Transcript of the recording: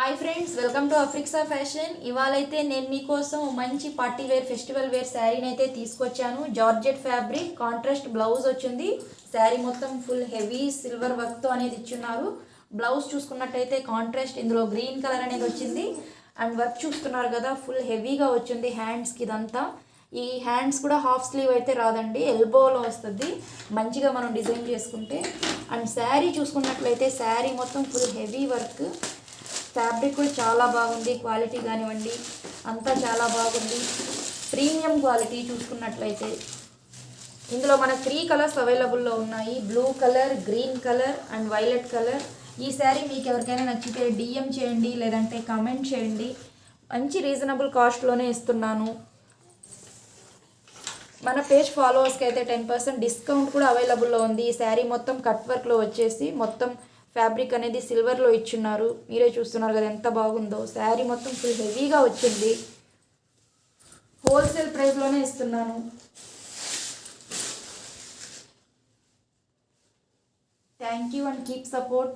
Hi friends, welcome to అఫ్రిక్సా fashion. ఇవాళైతే నేను మీకోసం మంచి పార్టీ వేర్ ఫెస్టివల్ వేర్ శారీని అయితే తీసుకొచ్చాను. జార్జెట్ ఫ్యాబ్రిక్ కాంట్రాస్ట్ బ్లౌజ్ వచ్చింది. శారీ మొత్తం ఫుల్ హెవీ సిల్వర్ వర్క్తో అనేది ఇచ్చున్నారు. బ్లౌజ్ చూసుకున్నట్టయితే కాంట్రాస్ట్ ఇందులో గ్రీన్ కలర్ అనేది వచ్చింది. అండ్ వర్క్ చూస్తున్నారు కదా, ఫుల్ హెవీగా వచ్చింది హ్యాండ్స్కి. ఇదంతా ఈ హ్యాండ్స్ కూడా హాఫ్ స్లీవ్ అయితే రాదండి, ఎల్బోలో వస్తుంది మంచిగా మనం డిజైన్ చేసుకుంటే. అండ్ శారీ చూసుకున్నట్లయితే శారీ మొత్తం ఫుల్ హెవీ వర్క్. ఫ్యాబ్రిక్ కూడా చాలా బాగుంది, క్వాలిటీ కానివ్వండి అంతా చాలా బాగుంది. ప్రీమియం క్వాలిటీ చూసుకున్నట్లయితే ఇందులో మనకు 3 కలర్స్ అవైలబుల్లో ఉన్నాయి. Blue colour, green colour and violet colour. ఈ శారీ మీకు ఎవరికైనా నచ్చితే డిఎం చేయండి, లేదంటే కామెంట్ చేయండి. మంచి రీజనబుల్ కాస్ట్లోనే ఇస్తున్నాను. మన పేజ్ ఫాలోవర్స్కి అయితే 10% డిస్కౌంట్ కూడా అవైలబుల్లో ఉంది. ఈ శారీ మొత్తం కట్ వర్క్లో వచ్చేసి మొత్తం ఫ్యాబ్రిక్ అనేది సిల్వర్లో ఇచ్చున్నారు. మీరే చూస్తున్నారు కదా ఎంత బాగుందో. శారీ మొత్తం ఫుల్ హెవీగా వచ్చింది. హోల్సేల్ ప్రైస్లోనే ఇస్తున్నాను. Thank you and keep support.